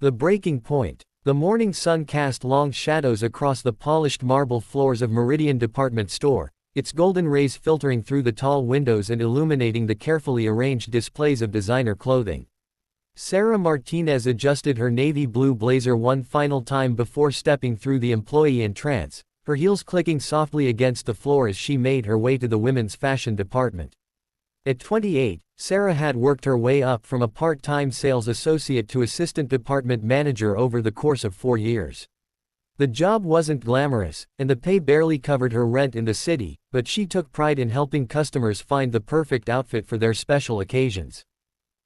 The breaking point. The morning sun cast long shadows across the polished marble floors of Meridian Department Store, its golden rays filtering through the tall windows and illuminating the carefully arranged displays of designer clothing. Sarah Martinez adjusted her navy blue blazer one final time before stepping through the employee entrance, her heels clicking softly against the floor as she made her way to the women's fashion department. At 28, Sarah had worked her way up from a part-time sales associate to assistant department manager over the course of 4 years. The job wasn't glamorous, and the pay barely covered her rent in the city, but she took pride in helping customers find the perfect outfit for their special occasions.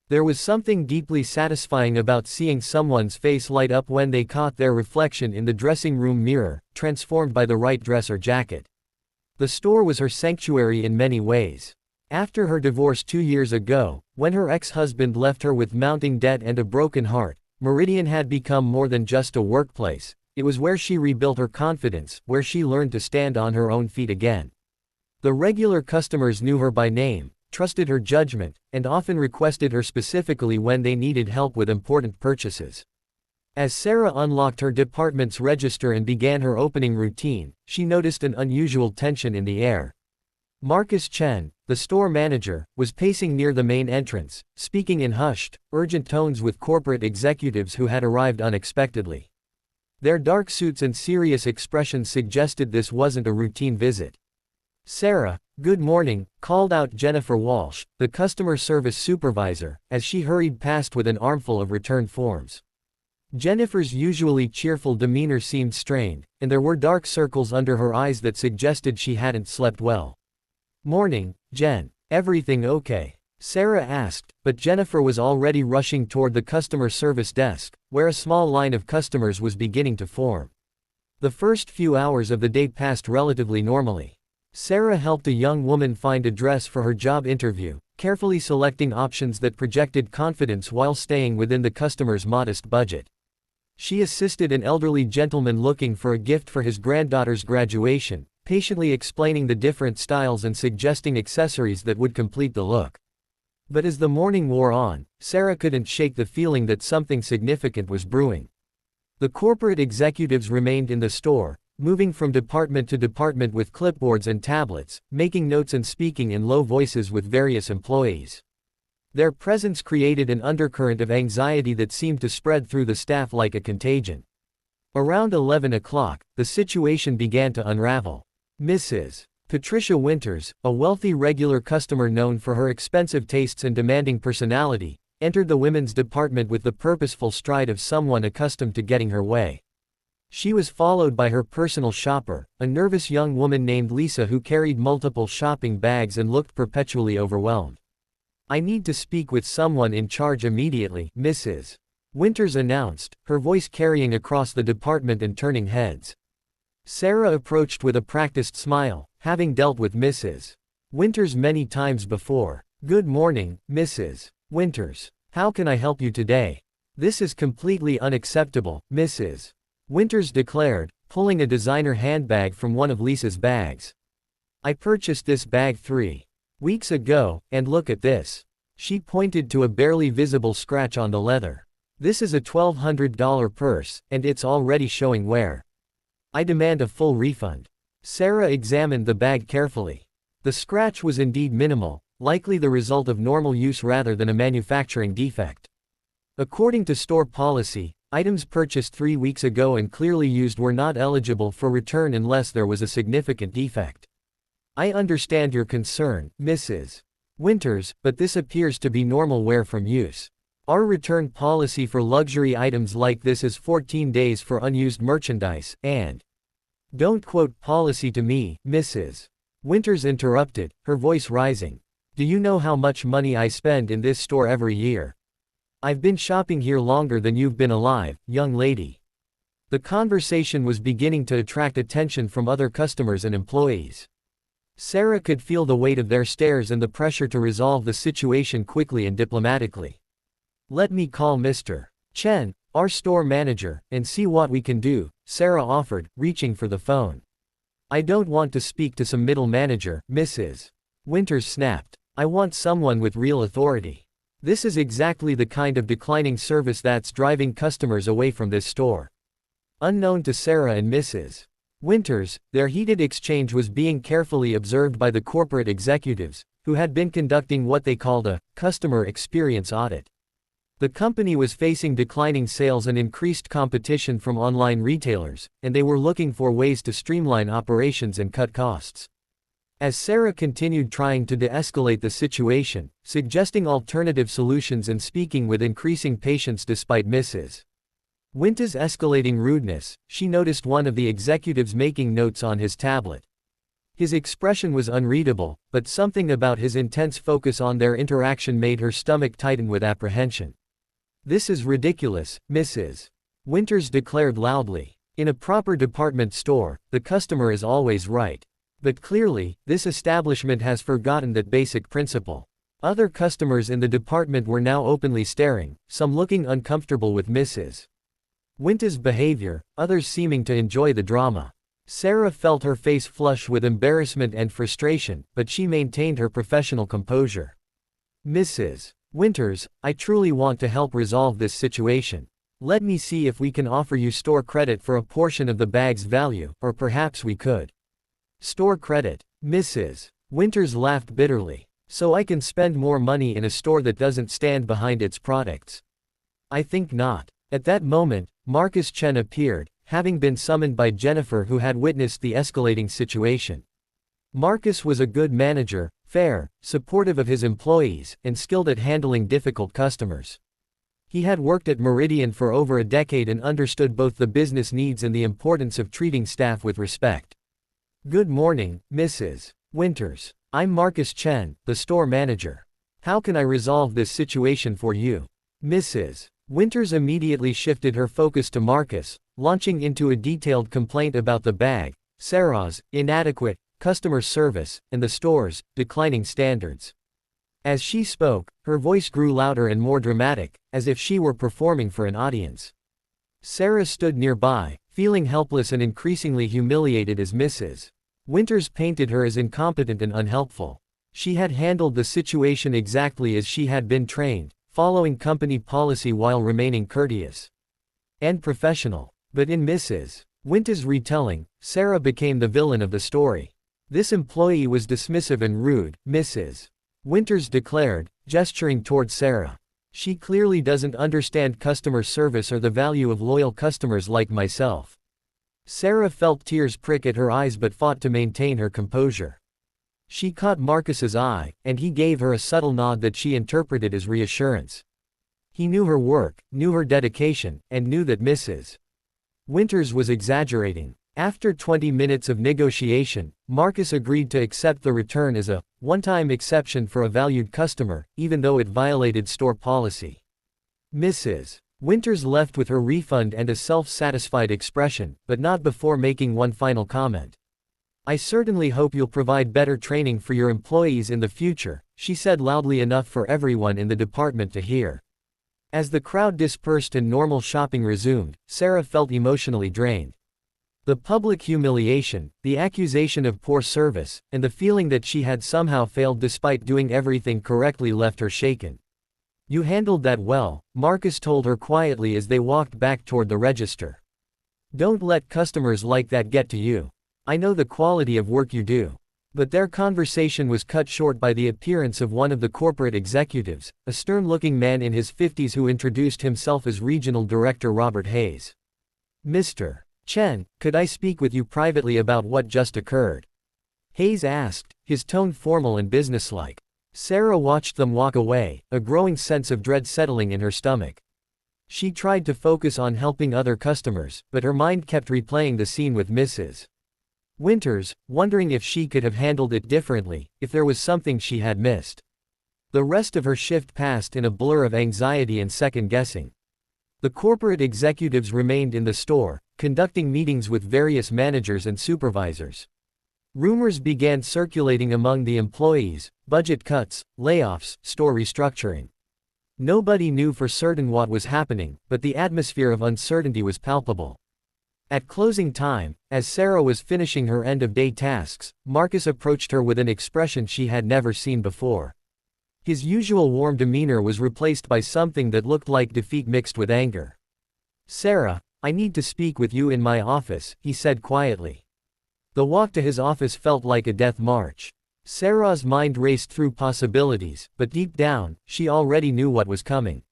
There was something deeply satisfying about seeing someone's face light up when they caught their reflection in the dressing room mirror, transformed by the right dress or jacket. The store was her sanctuary in many ways. After her divorce 2 years ago, when her ex-husband left her with mounting debt and a broken heart, Meridian had become more than just a workplace. It was where she rebuilt her confidence, where she learned to stand on her own feet again. The regular customers knew her by name, trusted her judgment, and often requested her specifically when they needed help with important purchases. As Sarah unlocked her department's register and began her opening routine, she noticed an unusual tension in the air. Marcus Chen, the store manager, was pacing near the main entrance, speaking in hushed, urgent tones with corporate executives who had arrived unexpectedly. Their dark suits and serious expressions suggested this wasn't a routine visit. "Sarah, good morning," called out Jennifer Walsh, the customer service supervisor, as she hurried past with an armful of returned forms. Jennifer's usually cheerful demeanor seemed strained, and there were dark circles under her eyes that suggested she hadn't slept well. "Morning, Jen. Everything okay?" Sarah asked, but Jennifer was already rushing toward the customer service desk, where a small line of customers was beginning to form. The first few hours of the day passed relatively normally. Sarah helped a young woman find a dress for her job interview, carefully selecting options that projected confidence while staying within the customer's modest budget. She assisted an elderly gentleman looking for a gift for his granddaughter's graduation, patiently explaining the different styles and suggesting accessories that would complete the look. But as the morning wore on, Sarah couldn't shake the feeling that something significant was brewing. The corporate executives remained in the store, moving from department to department with clipboards and tablets, making notes and speaking in low voices with various employees. Their presence created an undercurrent of anxiety that seemed to spread through the staff like a contagion. Around 11 o'clock, the situation began to unravel. Mrs. Patricia Winters, a wealthy regular customer known for her expensive tastes and demanding personality, entered the women's department with the purposeful stride of someone accustomed to getting her way. She was followed by her personal shopper, a nervous young woman named Lisa who carried multiple shopping bags and looked perpetually overwhelmed. "I need to speak with someone in charge immediately," Mrs. Winters announced, her voice carrying across the department and turning heads. Sarah approached with a practiced smile, having dealt with Mrs. Winters many times before. "Good morning, Mrs. Winters. How can I help you today?" "This is completely unacceptable," Mrs. Winters declared, pulling a designer handbag from one of Lisa's bags. "I purchased this bag 3 weeks ago, and look at this." She pointed to a barely visible scratch on the leather. "This is a $1,200 purse, and it's already showing wear. I demand a full refund." Sarah examined the bag carefully. The scratch was indeed minimal, likely the result of normal use rather than a manufacturing defect. According to store policy, items purchased 3 weeks ago and clearly used were not eligible for return unless there was a significant defect. "I understand your concern, Mrs. Winters, but this appears to be normal wear from use. Our return policy for luxury items like this is 14 days for unused merchandise, and—" "Don't quote policy to me, Mrs. Winters interrupted, her voice rising. "Do you know how much money I spend in this store every year? I've been shopping here longer than you've been alive, young lady." The conversation was beginning to attract attention from other customers and employees. Sarah could feel the weight of their stares and the pressure to resolve the situation quickly and diplomatically. "Let me call Mr. Chen, our store manager, and see what we can do," Sarah offered, reaching for the phone. "I don't want to speak to some middle manager," Mrs. Winters snapped. "I want someone with real authority. This is exactly the kind of declining service that's driving customers away from this store. Unknown to Sarah and Mrs. Winters, their heated exchange was being carefully observed by the corporate executives, who had been conducting what they called a customer experience audit. The company was facing declining sales and increased competition from online retailers, and they were looking for ways to streamline operations and cut costs. As Sarah continued trying to de-escalate the situation, suggesting alternative solutions and speaking with increasing patience despite Mrs. Winters' escalating rudeness, she noticed one of the executives making notes on his tablet. His expression was unreadable, but something about his intense focus on their interaction made her stomach tighten with apprehension. "This is ridiculous," Mrs. Winters declared loudly. "In a proper department store, the customer is always right. But clearly, this establishment has forgotten that basic principle." Other customers in the department were now openly staring, some looking uncomfortable with Mrs. Winters' behavior, others seeming to enjoy the drama. Sarah felt her face flush with embarrassment and frustration, but she maintained her professional composure. "Mrs. Winters, I truly want to help resolve this situation. Let me see if we can offer you store credit for a portion of the bag's value, or perhaps we could." "Store credit?" Mrs. Winters laughed bitterly. "So I can spend more money in a store that doesn't stand behind its products?" "I think not." At that moment, Marcus Chen appeared, having been summoned by Jennifer, who had witnessed the escalating situation. Marcus was a good manager, fair, supportive of his employees, and skilled at handling difficult customers. He had worked at Meridian for over a decade and understood both the business needs and the importance of treating staff with respect. "Good morning, Mrs. Winters. I'm Marcus Chen, the store manager. How can I resolve this situation for you?" Mrs. Winters immediately shifted her focus to Marcus, launching into a detailed complaint about the bag, Sarah's inadequate customer service, and the store's declining standards. As she spoke, her voice grew louder and more dramatic, as if she were performing for an audience. Sarah stood nearby, feeling helpless and increasingly humiliated as Mrs. Winters painted her as incompetent and unhelpful. She had handled the situation exactly as she had been trained, following company policy while remaining courteous and professional. But in Mrs. Winters' retelling, Sarah became the villain of the story. "This employee was dismissive and rude," Mrs. Winters declared, gesturing toward Sarah. "She clearly doesn't understand customer service or the value of loyal customers like myself." Sarah felt tears prick at her eyes but fought to maintain her composure. She caught Marcus's eye, and he gave her a subtle nod that she interpreted as reassurance. He knew her work, knew her dedication, and knew that Mrs. Winters was exaggerating. After 20 minutes of negotiation, Marcus agreed to accept the return as a one-time exception for a valued customer, even though it violated store policy. Mrs. Winters left with her refund and a self-satisfied expression, but not before making one final comment. "I certainly hope you'll provide better training for your employees in the future," she said loudly enough for everyone in the department to hear. As the crowd dispersed and normal shopping resumed, Sarah felt emotionally drained. The public humiliation, the accusation of poor service, and the feeling that she had somehow failed despite doing everything correctly left her shaken. "You handled that well," Marcus told her quietly as they walked back toward the register. "Don't let customers like that get to you. I know the quality of work you do." But their conversation was cut short by the appearance of one of the corporate executives, a stern-looking man in his 50s who introduced himself as Regional Director Robert Hayes. "Mr. Chen, could I speak with you privately about what just occurred?" Hayes asked, his tone formal and businesslike. Sarah watched them walk away, a growing sense of dread settling in her stomach. She tried to focus on helping other customers, but her mind kept replaying the scene with Mrs. Winters, wondering if she could have handled it differently, if there was something she had missed. The rest of her shift passed in a blur of anxiety and second-guessing. The corporate executives remained in the store, conducting meetings with various managers and supervisors. Rumors began circulating among the employees: budget cuts, layoffs, store restructuring. Nobody knew for certain what was happening, but the atmosphere of uncertainty was palpable. At closing time, as Sarah was finishing her end-of-day tasks, Marcus approached her with an expression she had never seen before. His usual warm demeanor was replaced by something that looked like defeat mixed with anger. "Sarah, I need to speak with you in my office," he said quietly. The walk to his office felt like a death march. Sarah's mind raced through possibilities, but deep down, she already knew what was coming.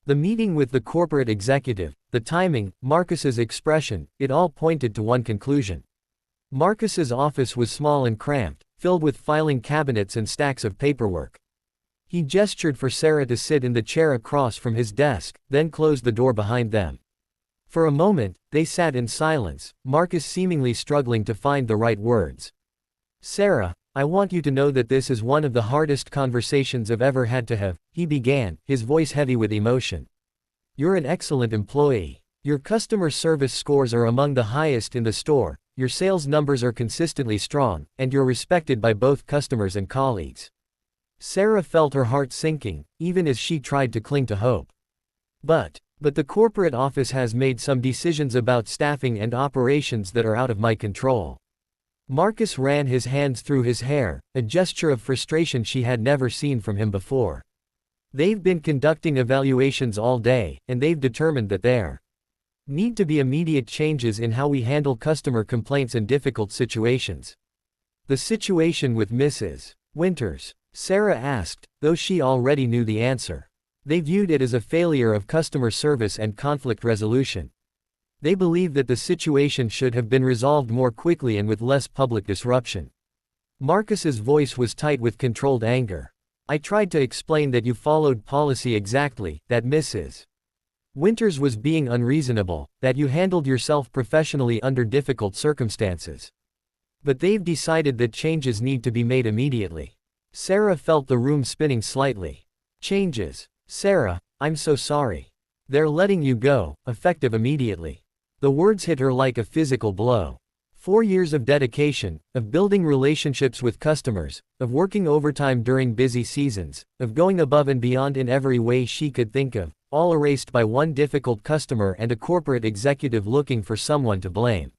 The meeting with the corporate executive, the timing, Marcus's expression, it all pointed to one conclusion. Marcus's office was small and cramped, filled with filing cabinets and stacks of paperwork. He gestured for Sarah to sit in the chair across from his desk, then closed the door behind them. For a moment, they sat in silence, Marcus seemingly struggling to find the right words. "Sarah, I want you to know that this is one of the hardest conversations I've ever had to have," he began, his voice heavy with emotion. "You're an excellent employee. Your customer service scores are among the highest in the store, your sales numbers are consistently strong, and you're respected by both customers and colleagues." Sarah felt her heart sinking, even as she tried to cling to hope. But the corporate office has made some decisions about staffing and operations that are out of my control." Marcus ran his hands through his hair, a gesture of frustration she had never seen from him before. "They've been conducting evaluations all day, and they've determined that there need to be immediate changes in how we handle customer complaints in difficult situations." "The situation with Mrs. Winters?" Sarah asked, though she already knew the answer. They viewed it as a failure of customer service and conflict resolution. They believed that the situation should have been resolved more quickly and with less public disruption. Marcus's voice was tight with controlled anger. "I tried to explain that you followed policy exactly, that Mrs. Winters was being unreasonable, that you handled yourself professionally under difficult circumstances. But they've decided that changes need to be made immediately." Sarah felt the room spinning slightly. "Changes? Sarah, I'm so sorry. They're letting you go, effective immediately." The words hit her like a physical blow. 4 years of dedication, of building relationships with customers, of working overtime during busy seasons, of going above and beyond in every way she could think of, all erased by one difficult customer and a corporate executive looking for someone to blame.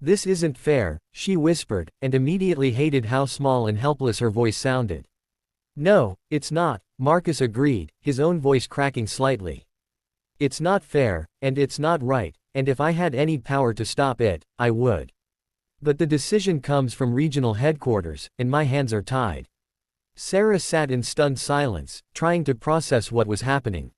"This isn't fair," she whispered, and immediately hated how small and helpless her voice sounded. "No, it's not," Marcus agreed, his own voice cracking slightly. "It's not fair, and it's not right, and if I had any power to stop it, I would. But the decision comes from regional headquarters, and my hands are tied." Sarah sat in stunned silence, trying to process what was happening.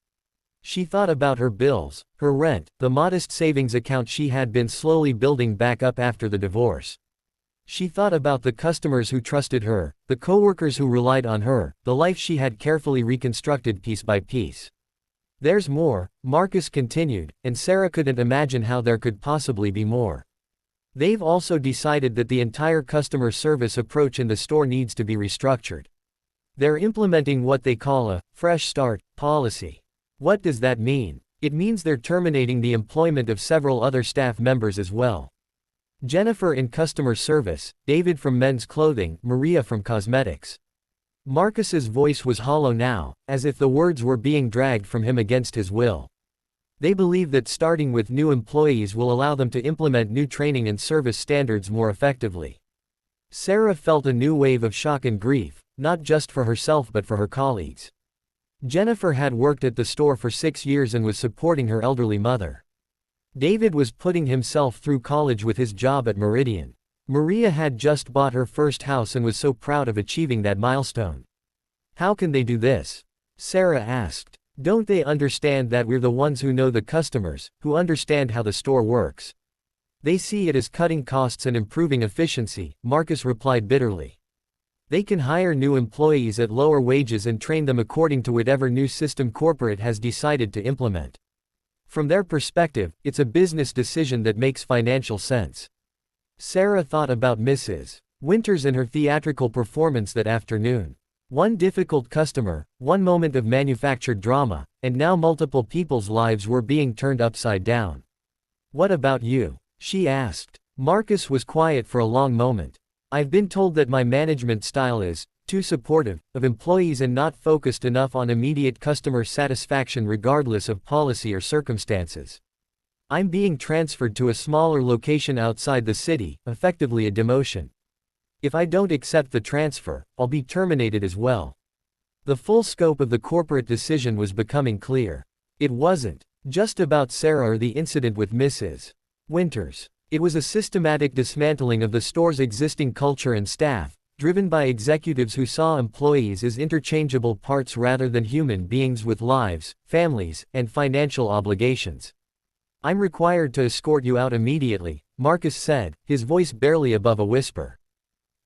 She thought about her bills, her rent, the modest savings account she had been slowly building back up after the divorce. She thought about the customers who trusted her, the coworkers who relied on her, the life she had carefully reconstructed piece by piece. "There's more," Marcus continued, and Sarah couldn't imagine how there could possibly be more. "They've also decided that the entire customer service approach in the store needs to be restructured. They're implementing what they call a fresh start policy." "What does that mean?" "It means they're terminating the employment of several other staff members as well. Jennifer in customer service, David from men's clothing, Maria from cosmetics." Marcus's voice was hollow now, as if the words were being dragged from him against his will. "They believe that starting with new employees will allow them to implement new training and service standards more effectively." Sarah felt a new wave of shock and grief, not just for herself but for her colleagues. Jennifer had worked at the store for 6 years and was supporting her elderly mother. David was putting himself through college with his job at Meridian. Maria had just bought her first house and was so proud of achieving that milestone. "How can they do this?" Sarah asked. "Don't they understand that we're the ones who know the customers, who understand how the store works? They see it as cutting costs and improving efficiency," Marcus replied bitterly. "They can hire new employees at lower wages and train them according to whatever new system corporate has decided to implement. From their perspective, it's a business decision that makes financial sense." Sarah thought about Mrs. Winters and her theatrical performance that afternoon. One difficult customer, one moment of manufactured drama, and now multiple people's lives were being turned upside down. "What about you?" she asked. Marcus was quiet for a long moment. "I've been told that my management style is too supportive of employees and not focused enough on immediate customer satisfaction regardless of policy or circumstances. I'm being transferred to a smaller location outside the city, effectively a demotion. If I don't accept the transfer, I'll be terminated as well." The full scope of the corporate decision was becoming clear. It wasn't just about Sarah or the incident with Mrs. Winters. It was a systematic dismantling of the store's existing culture and staff, driven by executives who saw employees as interchangeable parts rather than human beings with lives, families, and financial obligations. "I'm required to escort you out immediately," Marcus said, his voice barely above a whisper.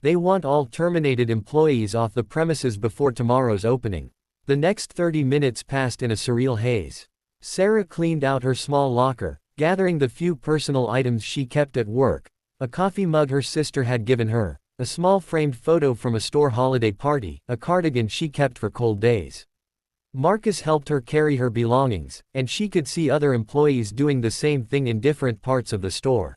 "They want all terminated employees off the premises before tomorrow's opening." The next 30 minutes passed in a surreal haze. Sarah cleaned out her small locker, gathering the few personal items she kept at work: a coffee mug her sister had given her, a small framed photo from a store holiday party, a cardigan she kept for cold days. Marcus helped her carry her belongings, and she could see other employees doing the same thing in different parts of the store.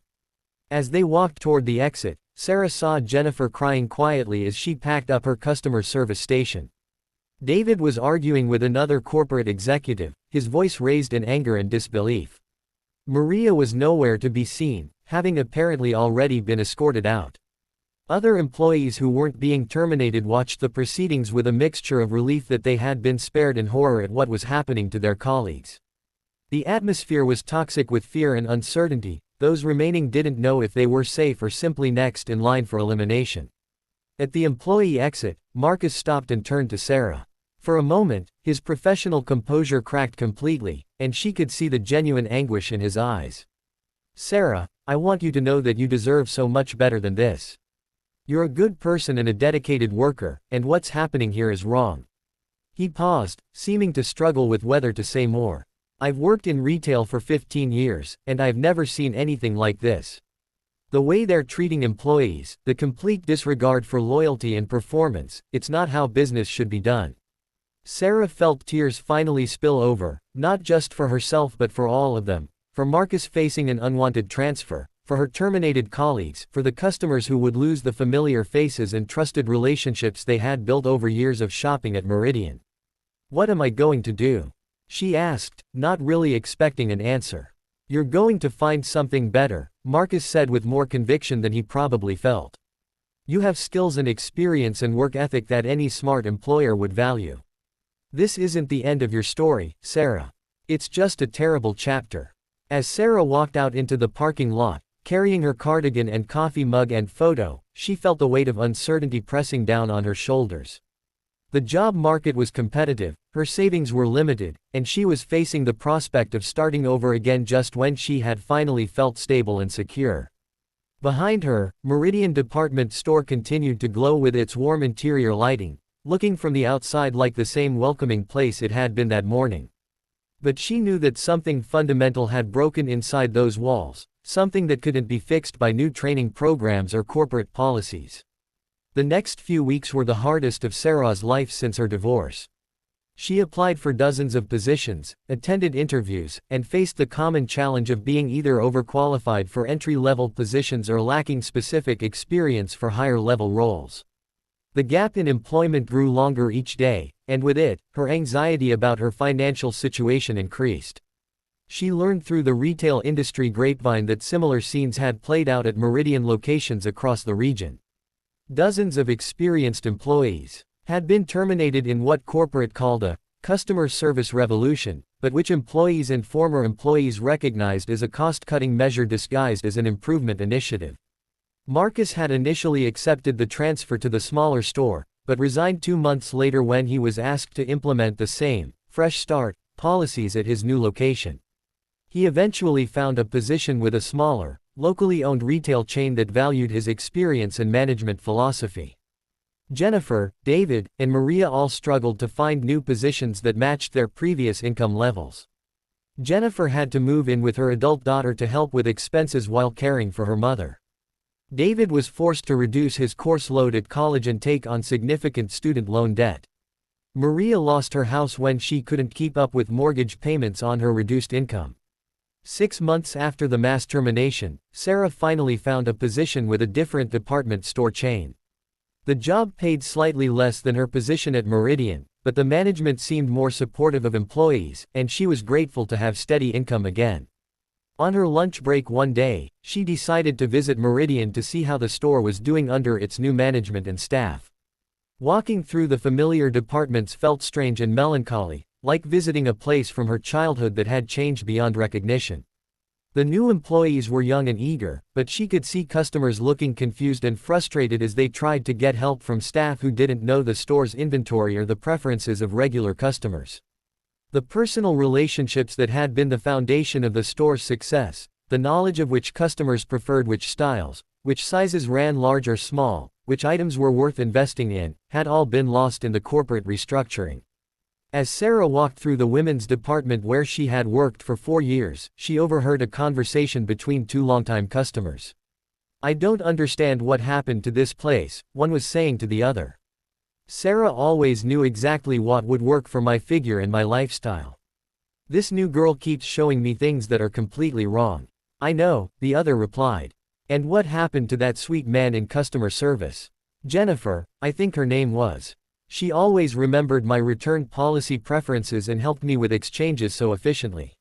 As they walked toward the exit, Sarah saw Jennifer crying quietly as she packed up her customer service station. David was arguing with another corporate executive, his voice raised in anger and disbelief. Maria was nowhere to be seen, having apparently already been escorted out. Other employees who weren't being terminated watched the proceedings with a mixture of relief that they had been spared and horror at what was happening to their colleagues. The atmosphere was toxic with fear and uncertainty. Those remaining didn't know if they were safe or simply next in line for elimination. At the employee exit, Marcus stopped and turned to Sarah. For a moment, his professional composure cracked completely, and she could see the genuine anguish in his eyes. "Sarah, I want you to know that you deserve so much better than this. You're a good person and a dedicated worker, and what's happening here is wrong." He paused, seeming to struggle with whether to say more. "I've worked in retail for 15 years, and I've never seen anything like this. The way they're treating employees, the complete disregard for loyalty and performance, it's not how business should be done." Sarah felt tears finally spill over, not just for herself but for all of them, for Marcus facing an unwanted transfer, for her terminated colleagues, for the customers who would lose the familiar faces and trusted relationships they had built over years of shopping at Meridian. "What am I going to do?" she asked, not really expecting an answer. "You're going to find something better," Marcus said with more conviction than he probably felt. "You have skills and experience and work ethic that any smart employer would value. This isn't the end of your story, Sarah. It's just a terrible chapter." As Sarah walked out into the parking lot, carrying her cardigan and coffee mug and photo, she felt the weight of uncertainty pressing down on her shoulders. The job market was competitive, her savings were limited, and she was facing the prospect of starting over again just when she had finally felt stable and secure. Behind her, Meridian Department Store continued to glow with its warm interior lighting, looking from the outside like the same welcoming place it had been that morning. But she knew that something fundamental had broken inside those walls, something that couldn't be fixed by new training programs or corporate policies. The next few weeks were the hardest of Sarah's life since her divorce. She applied for dozens of positions, attended interviews, and faced the common challenge of being either overqualified for entry-level positions or lacking specific experience for higher-level roles. The gap in employment grew longer each day, and with it, her anxiety about her financial situation increased. She learned through the retail industry grapevine that similar scenes had played out at Meridian locations across the region. Dozens of experienced employees had been terminated in what corporate called a customer service revolution, but which employees and former employees recognized as a cost-cutting measure disguised as an improvement initiative. Marcus had initially accepted the transfer to the smaller store, but resigned 2 months later when he was asked to implement the same fresh start policies at his new location. He eventually found a position with a smaller, locally owned retail chain that valued his experience and management philosophy. Jennifer, David, and Maria all struggled to find new positions that matched their previous income levels. Jennifer had to move in with her adult daughter to help with expenses while caring for her mother. David was forced to reduce his course load at college and take on significant student loan debt. Maria lost her house when she couldn't keep up with mortgage payments on her reduced income. 6 months after the mass termination, Sarah finally found a position with a different department store chain. The job paid slightly less than her position at Meridian, but the management seemed more supportive of employees, and she was grateful to have steady income again. On her lunch break one day, she decided to visit Meridian to see how the store was doing under its new management and staff. Walking through the familiar departments felt strange and melancholy, like visiting a place from her childhood that had changed beyond recognition. The new employees were young and eager, but she could see customers looking confused and frustrated as they tried to get help from staff who didn't know the store's inventory or the preferences of regular customers. The personal relationships that had been the foundation of the store's success, the knowledge of which customers preferred which styles, which sizes ran large or small, which items were worth investing in, had all been lost in the corporate restructuring. As Sarah walked through the women's department where she had worked for 4 years, she overheard a conversation between two longtime customers. "I don't understand what happened to this place," one was saying to the other. "Sarah always knew exactly what would work for my figure and my lifestyle. This new girl keeps showing me things that are completely wrong." "I know," the other replied. "And what happened to that sweet man in customer service? Jennifer, I think her name was. She always remembered my return policy preferences and helped me with exchanges so efficiently."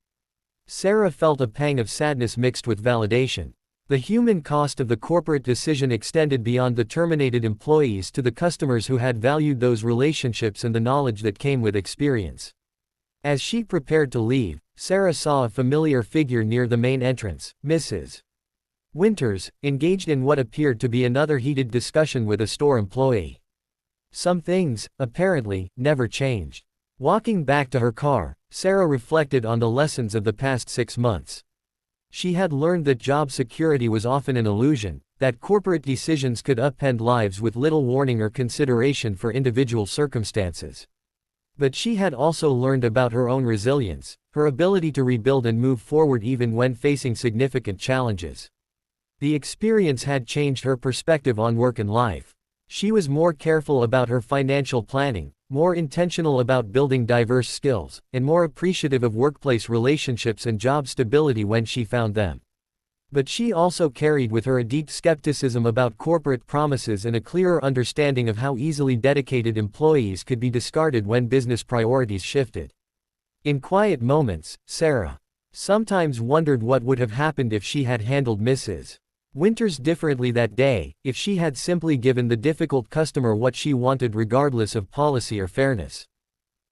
Sarah felt a pang of sadness mixed with validation. The human cost of the corporate decision extended beyond the terminated employees to the customers who had valued those relationships and the knowledge that came with experience. As she prepared to leave, Sarah saw a familiar figure near the main entrance, Mrs. Winters, engaged in what appeared to be another heated discussion with a store employee. Some things, apparently, never changed. Walking back to her car, Sarah reflected on the lessons of the past 6 months. She had learned that job security was often an illusion, that corporate decisions could upend lives with little warning or consideration for individual circumstances. But she had also learned about her own resilience, her ability to rebuild and move forward even when facing significant challenges. The experience had changed her perspective on work and life. She was more careful about her financial planning, more intentional about building diverse skills, and more appreciative of workplace relationships and job stability when she found them. But she also carried with her a deep skepticism about corporate promises and a clearer understanding of how easily dedicated employees could be discarded when business priorities shifted. In quiet moments, Sarah sometimes wondered what would have happened if she had handled Mrs. Winters differently that day, if she had simply given the difficult customer what she wanted regardless of policy or fairness.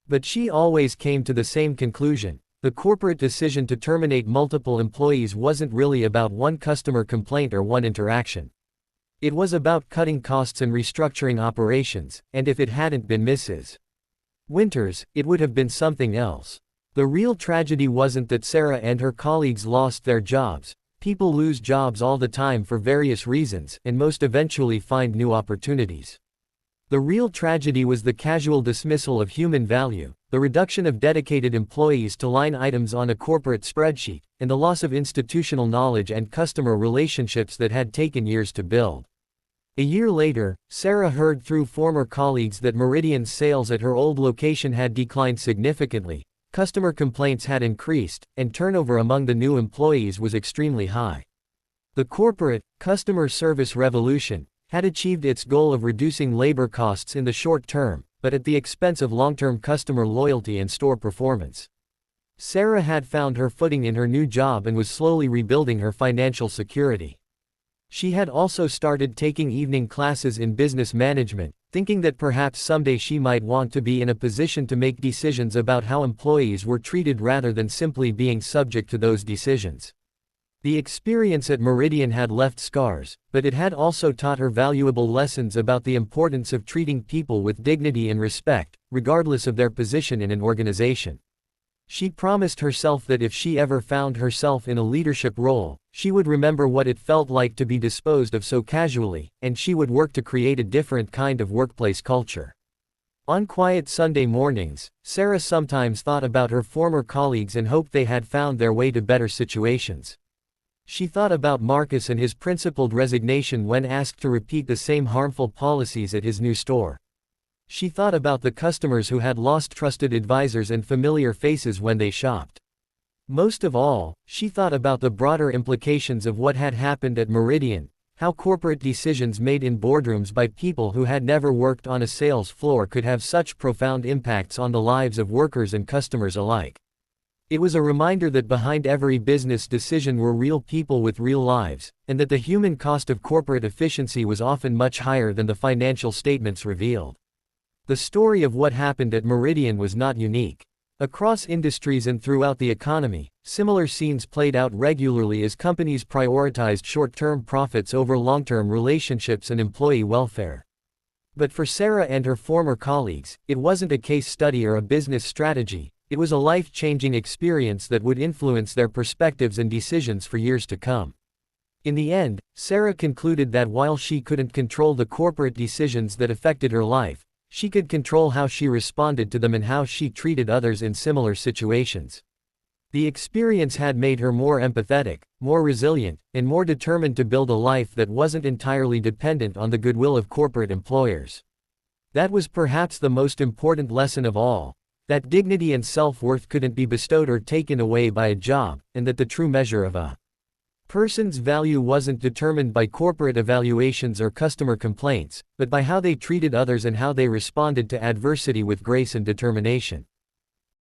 But she always came to the same conclusion: the corporate decision to terminate multiple employees wasn't really about one customer complaint or one interaction. It was about cutting costs and restructuring operations, and if it hadn't been Mrs. Winters, it would have been something else. The real tragedy wasn't that Sarah and her colleagues lost their jobs. People lose jobs all the time for various reasons, and most eventually find new opportunities. The real tragedy was the casual dismissal of human value, the reduction of dedicated employees to line items on a corporate spreadsheet, and the loss of institutional knowledge and customer relationships that had taken years to build. A year later, Sarah heard through former colleagues that Meridian's sales at her old location had declined significantly. Customer complaints had increased, and turnover among the new employees was extremely high. The corporate, customer service revolution had achieved its goal of reducing labor costs in the short term, but at the expense of long-term customer loyalty and store performance. Sarah had found her footing in her new job and was slowly rebuilding her financial security. She had also started taking evening classes in business management, thinking that perhaps someday she might want to be in a position to make decisions about how employees were treated rather than simply being subject to those decisions. The experience at Meridian had left scars, but it had also taught her valuable lessons about the importance of treating people with dignity and respect, regardless of their position in an organization. She promised herself that if she ever found herself in a leadership role, she would remember what it felt like to be disposed of so casually, and she would work to create a different kind of workplace culture. On quiet Sunday mornings, Sarah sometimes thought about her former colleagues and hoped they had found their way to better situations. She thought about Marcus and his principled resignation when asked to repeat the same harmful policies at his new store. She thought about the customers who had lost trusted advisors and familiar faces when they shopped. Most of all, she thought about the broader implications of what had happened at Meridian, how corporate decisions made in boardrooms by people who had never worked on a sales floor could have such profound impacts on the lives of workers and customers alike. It was a reminder that behind every business decision were real people with real lives, and that the human cost of corporate efficiency was often much higher than the financial statements revealed. The story of what happened at Meridian was not unique. Across industries and throughout the economy, similar scenes played out regularly as companies prioritized short-term profits over long-term relationships and employee welfare. But for Sarah and her former colleagues, it wasn't a case study or a business strategy, it was a life-changing experience that would influence their perspectives and decisions for years to come. In the end, Sarah concluded that while she couldn't control the corporate decisions that affected her life, she could control how she responded to them and how she treated others in similar situations. The experience had made her more empathetic, more resilient, and more determined to build a life that wasn't entirely dependent on the goodwill of corporate employers. That was perhaps the most important lesson of all, that dignity and self-worth couldn't be bestowed or taken away by a job, and that the true measure of a person's value wasn't determined by corporate evaluations or customer complaints, but by how they treated others and how they responded to adversity with grace and determination.